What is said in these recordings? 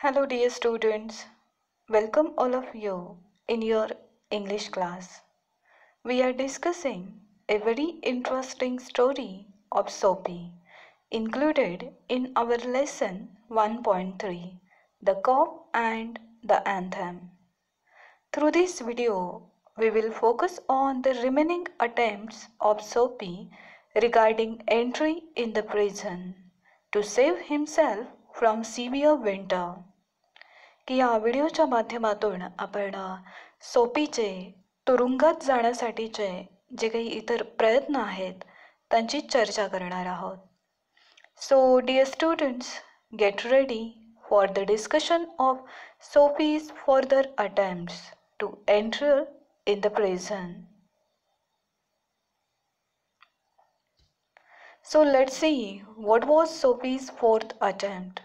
Hello, dear students. Welcome all of you in your English class. We are discussing a very interesting story of Soapy included in our lesson 1.3, The Cop and the Anthem. Through this video, we will focus on the remaining attempts of Soapy regarding entry in the prison to save himself from severe winter. की या व्हिडिओच्या माध्यमातून आपण सोपीचे तुरुंगात जाण्यासाठीचे जे काही इतर प्रयत्न आहेत त्यांची चर्चा करणार आहोत. So dear students, get ready for the discussion of Sophie's further attempts to enter in the prison. So let's see what was Sophie's fourth attempt.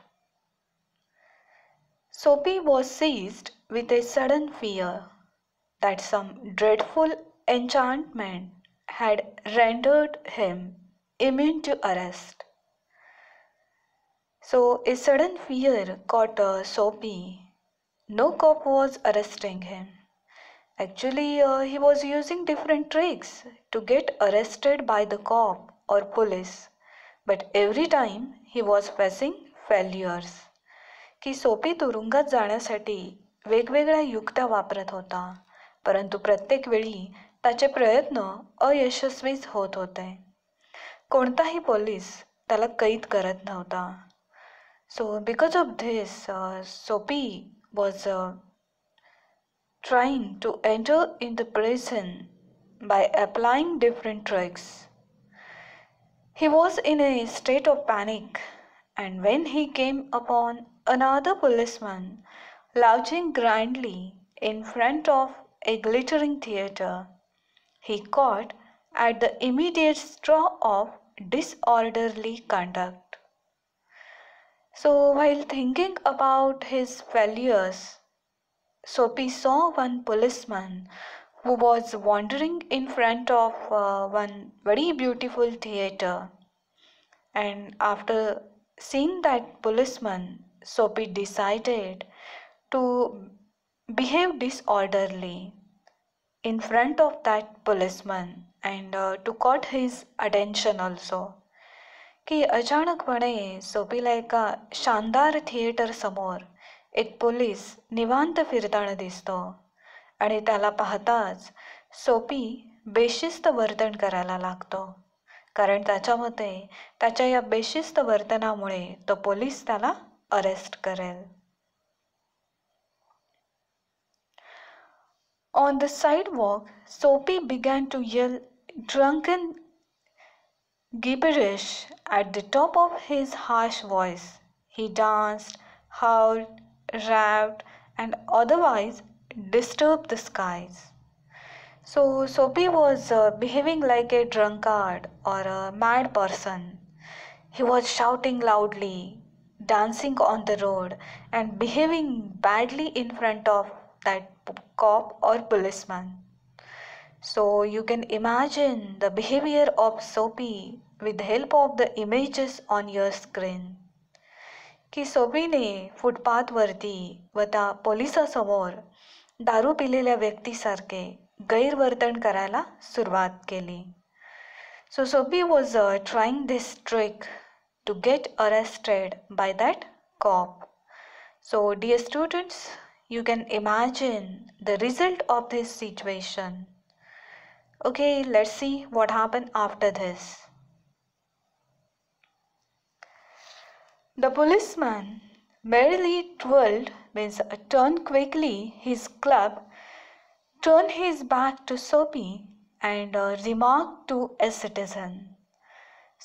Sophie was seized with a sudden fear that some dreadful enchantment had rendered him immune to arrest. So a sudden fear caught Sophie. No cop was arresting him. Actually, he was using different tricks to get arrested by the cop or police, but every time he was facing failures. की सोपी तुरुंगात जाण्यासाठी वेगवेगळ्या युक्त्या वापरत होता, परंतु प्रत्येक वेळी त्याचे प्रयत्न अयशस्वीच होत होते. कोणताही पोलीस त्याला कैद करत नव्हता. सो बिकॉज ऑफ धिस सोपी was trying to enter in the prison by applying different tricks. He was in a state of panic, and when he came upon another policeman lounging grandly in front of a glittering theatre, he caught at the immediate straw of disorderly conduct. So while thinking about his failures, Sophie saw one policeman who was wandering in front of one very beautiful theatre, and after seeing that policeman, Sophie decided to behave disorderly in front of that policeman and to caught his attention also. की अचानकपणे सोपीला एका शानदार theatre समोर एक police निवांत फिरताना दिसतो आणि त्याला पाहताच सोपी बेशिस्त वर्तन करायला लागतो, कारण त्याच्या मते त्याच्या या बेशिस्त वर्तनामुळे तो पोलीस त्याला अरेस्ट करेल. On the sidewalk, Sophie began to yell drunken gibberish at the top of his harsh voice. He danced, howled, raved, and otherwise disturbed the skies. So Sophie was behaving like a drunkard or a mad person. He was shouting loudly, dancing on the road, and behaving badly in front of that cop or policeman. So you can imagine the behavior of Sophie with the help of the images on your screen. की सोपीने फुटपाथवरती व त्या पोलिसासमोर दारू पिलेल्या व्यक्तीसारखे गैरवर्तन करायला सुरुवात केली. So Sophie was trying this trick to get arrested by that cop. So dear students, you can imagine the result of this situation. Okay, let's see what happened after this. The policeman merely turned quickly his club, turned his back to Sophie, and remarked to a citizen.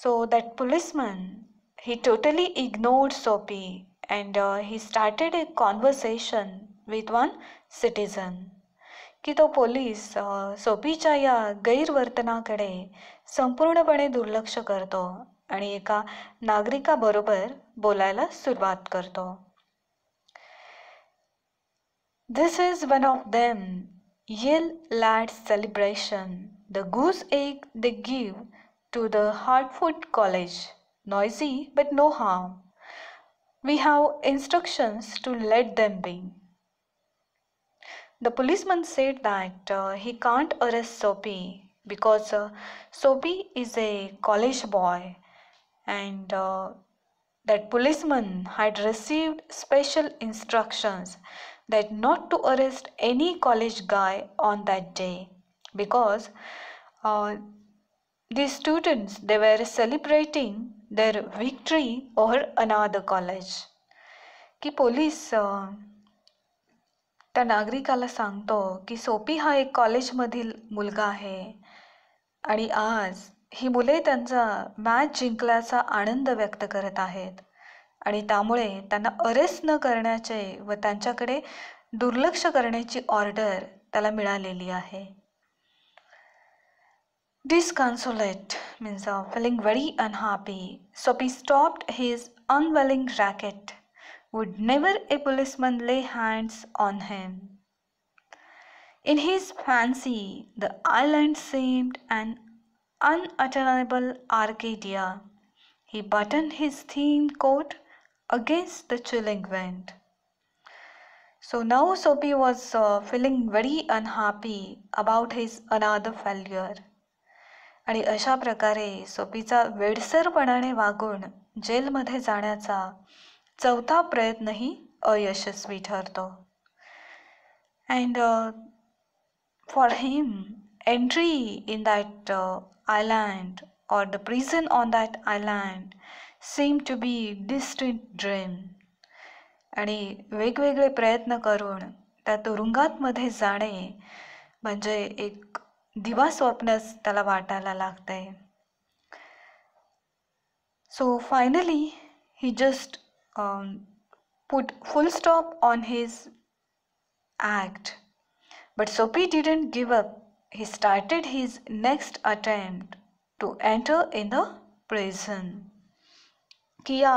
So that policeman, he totally ignored Sophie, and he started a conversation with one citizen. की तो police सोफीच्या या गैरवर्तनाकडे संपूर्णपणे दुर्लक्ष करतो आणि एका नागरिकाबरोबर बोलायला सुरुवात करतो. This is one of them, Yale lads' celebration, the goose egg they give to the Hartford College, noisy but no harm. We have instructions to let them be. The policeman said that he can't arrest Soapy because Soapy is a college boy, and that policeman had received special instructions that not to arrest any college guy on that day because uh, these students, they were celebrating their victory over another college. की police त्या नागरिकाला सांगतो की सोपी हा एक कॉलेजमधील मुलगा आहे आणि आज ही मुले त्यांचा मॅच जिंकल्याचा आनंद व्यक्त करत आहेत आणि त्यामुळे त्यांना अरेस्ट न करण्याचे व त्यांच्याकडे दुर्लक्ष करण्याची ऑर्डर त्याला मिळालेली आहे. Disconsolate means feeling very unhappy, Soapy stopped his unwilling racket. Would never a policeman lay hands on him? In his fancy, the island seemed an unattainable Arcadia. He buttoned his thin coat against the chilling wind. So now Soapy was feeling very unhappy about his another failure. आणि अशा प्रकारे सोपीचा वेडसरपणाने वागून जेलमध्ये जाण्याचा चौथा प्रयत्नही अयशस्वी ठरतो. And for him entry in that island or the prison on that island seemed to be distant dream. आणि वेगवेगळे प्रयत्न करून त्या तुरुंगात जाणे म्हणजे एक दिवा स्वप्नच त्याला वाटायला लागतंय. So finally he just put full stop on his act. But Soapy didn't give up. He started his next attempt to enter in the prison. की या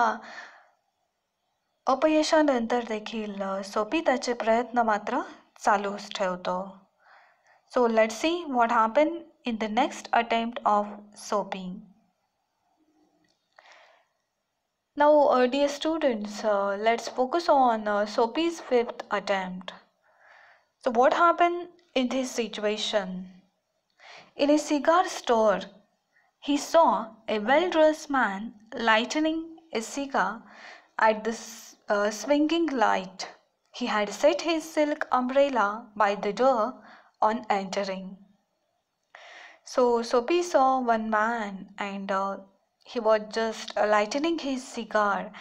अपयशानंतर देखील सोपी त्याचे प्रयत्न मात्र चालूच ठेवतो. So let's see what happened in the next attempt of Soapy. Now dear students, let's focus on Soapy's fifth attempt. So what happened in this situation? In a cigar store, he saw a well-dressed man lighting a cigar at the swinging light. He had set his silk umbrella by the door on entering. So Soapy saw one man and he was just lighting his cigar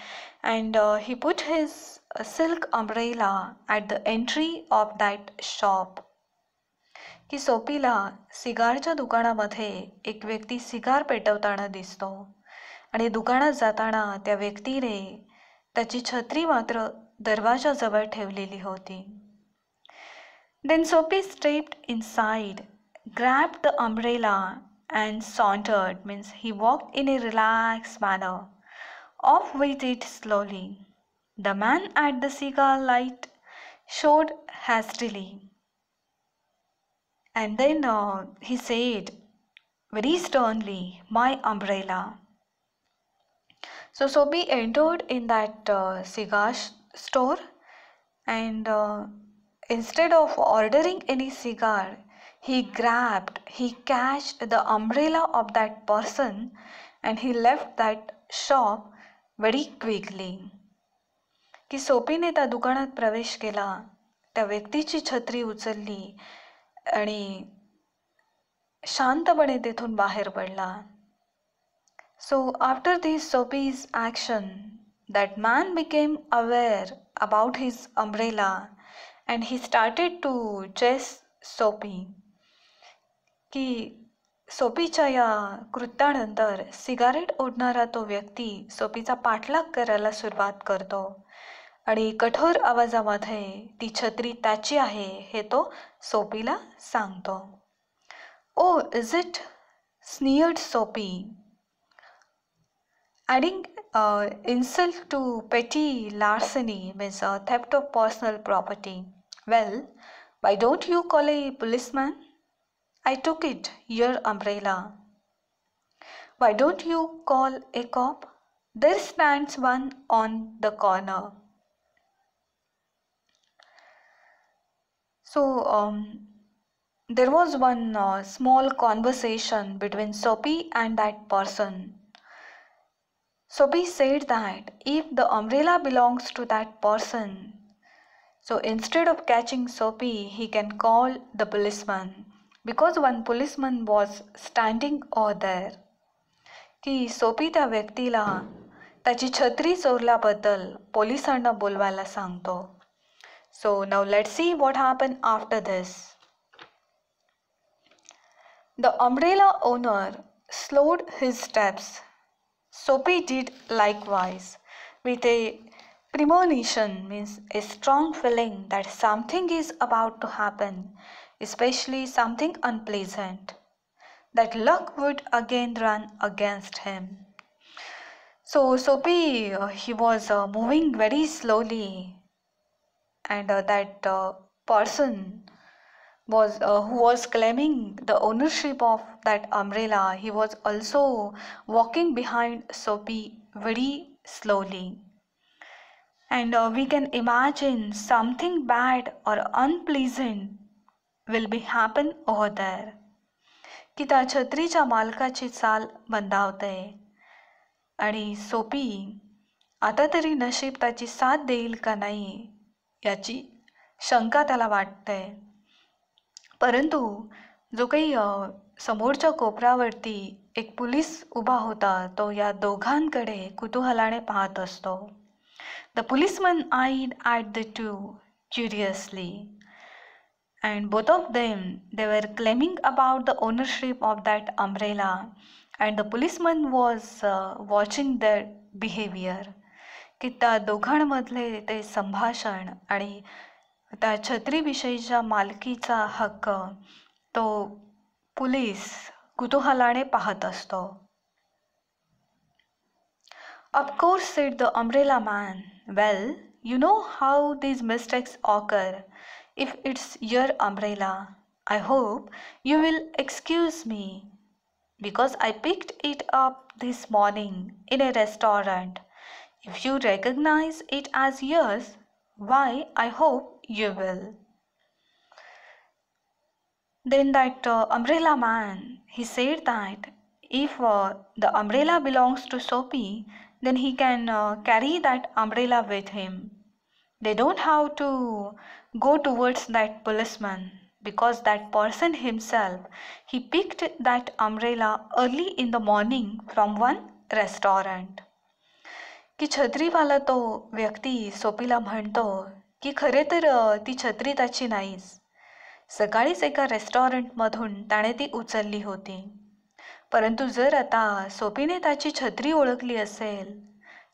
and he put his silk umbrella at the entry of that shop. की सोपीला सिगारच्या दुकानामध्ये एक व्यक्ती cigar पेटवताना दिसतो आणि दुकानात जाताना त्या व्यक्तीने त्याची छत्री मात्र दरवाजाजवळ ठेवलेली होती. Then Soapy stepped inside, grabbed the umbrella and sauntered, means he walked in a relaxed manner, off with it slowly. The man at the cigar light showed hastily. And then he said very sternly, "My umbrella." So Soapy entered in that cigar store and instead of ordering any cigar, he catched the umbrella of that person and he left that shop very quickly. की सोपीने त्या दुकानात प्रवेश केला, त्या व्यक्तीची छत्री उचलली आणि शांतपणे तेथून बाहेर पडला. So after this Soapy's action, that man became aware about his umbrella and he started to chase Soapy. की सोपीच्या या कृत्यानंतर सिगारेट ओढणारा तो व्यक्ती सोपीचा पाठलाग करायला सुरुवात करतो आणि कठोर आवाजामध्ये ती छत्री त्याची आहे हे तो सोपीला सांगतो. "Oh, is it?" sneered Soapy, adding insult to petty larceny, means theft of personal property. "Well, why don't you call a policeman? I took it, your umbrella. Why don't you call a cop?" there stands one on the corner. So there was one small conversation between Soapy and that person. Soapy said that if the umbrella belongs to that person, so instead of catching Soapy, he can call the policeman because one policeman was standing over there. की सोपी त्या व्यक्तीला त्याची छत्री चोरल्याबद्दल पोलिसांना बोलवायला सांगतो. So now let's see what happened after this. The umbrella owner slowed his steps. Soapy did likewise, with a premonition, means a strong feeling that something is about to happen, especially something unpleasant, that luck would again run against him. So Soapy, he was moving very slowly, and that person was who was claiming the ownership of that umbrella. He was also walking behind Soapy very slowly, and we can imagine something bad or unpleasant will be happen over there. की त्या छत्रीच्या मालकाची चाल मंदावते आणि सोपी आता तरी नशीब त्याची साथ देईल का नाही याची शंका त्याला वाटते. परंतु जो काही समोरच्या कोपऱ्यावरती एक पोलीस उभा होता तो या दोघांकडे कुतूहलाने पाहत असतो. The policeman eyed at the two curiously, and both of them they were claiming about the ownership of that umbrella, and the policeman was watching their behavior. की त्या दोघांमधले ते संभाषण आणि त्या छत्रीविषयीच्या मालकीचा हक्क तो पोलीस कुतूहलाने पाहत असतो. Of course, said the umbrella man. Well, you know how these mistakes occur. If it's your umbrella, I hope you will excuse me because I picked it up this morning in a restaurant. If you recognize it as yours, why, I hope you will. Then that umbrella man, he said that if the umbrella belongs to Soapy, then he can carry that umbrella with him. They don't have to go towards that policeman because that person himself, he picked that umbrella early in the morning from one restaurant. की छत्रीवाला तो व्यक्ती सोपीला म्हणतो की खरे तर ती छत्री त्याची नाहीच. सकाळीच एका रेस्टॉरंटमधून त्याने ती उचलली होती. परंतु जर आता सोपीने त्याची छत्री ओळखली असेल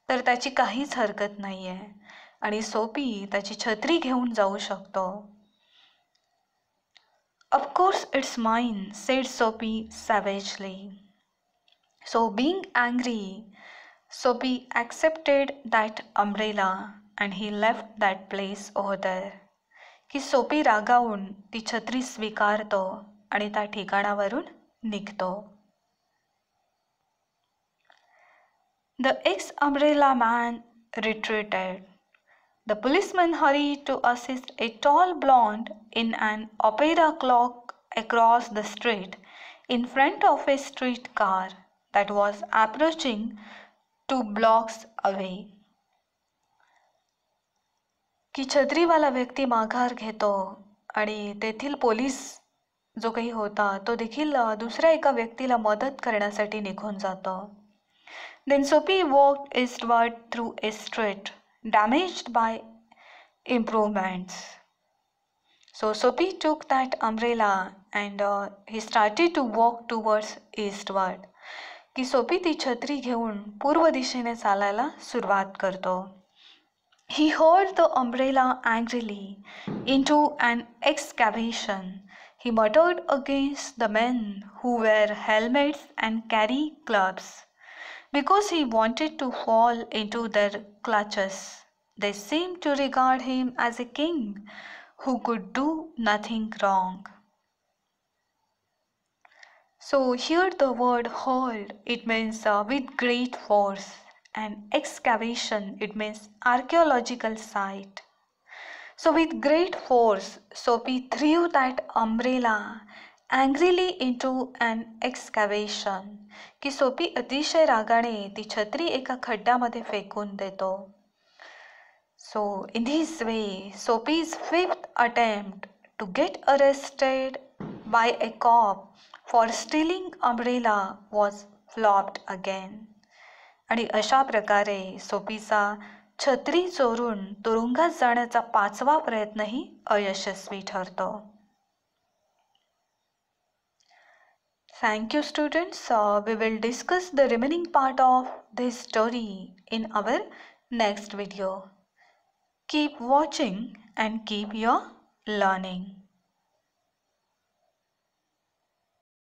तर त्याची काहीच हरकत नाही आहे आणि सोपी त्याची छत्री घेऊन जाऊ शकतो. Of course it's mine, said Soapy savagely. So being angry, Soapy accepted that umbrella and he left that place over there. की सोपी रागावून ती छत्री स्वीकारतो आणि त्या ठिकाणावरून निघतो. The ex-umbrella man retreated. The policeman hurried to assist a tall blonde in an opera cloak across the street in front of a streetcar that was approaching 2 blocks away. की छत्रीवाला व्यक्ती माघार घेतो आणि तेथील पोलीस जो काही होता तो देखील दुसऱ्या एका व्यक्तीला मदत करण्यासाठी निघून जातो. Then Soapy walked eastward through a street damaged by improvements. So Soapy took that umbrella and he started to walk towards eastward. की सोपी ती छत्री घेऊन पूर्व दिशेने चालायला सुरुवात करतो. He hurled the umbrella angrily into an excavation. He muttered against the men who wear helmets and carry clubs because he wanted to fall into their clutches. They seemed to regard him as a king who could do nothing wrong. So here the word hurled, it means with great force, an excavation, it means archaeological site. So with great force, Soapy threw that umbrella angrily into an excavation. की सोपी अतिशय रागाने ती छत्री एका खड्ड्यामध्ये फेकून देतो. So in this way, Soapy's fifth attempt to get arrested by a cop for stealing umbrella was flopped again. आणि अशा प्रकारे सोपीचा छत्री चोरून तुरुंगात जाण्याचा 5वा प्रयत्नही अयशस्वी ठरतो. Thank you students. We will discuss the remaining part of this story in our next video. Keep watching and keep your learning.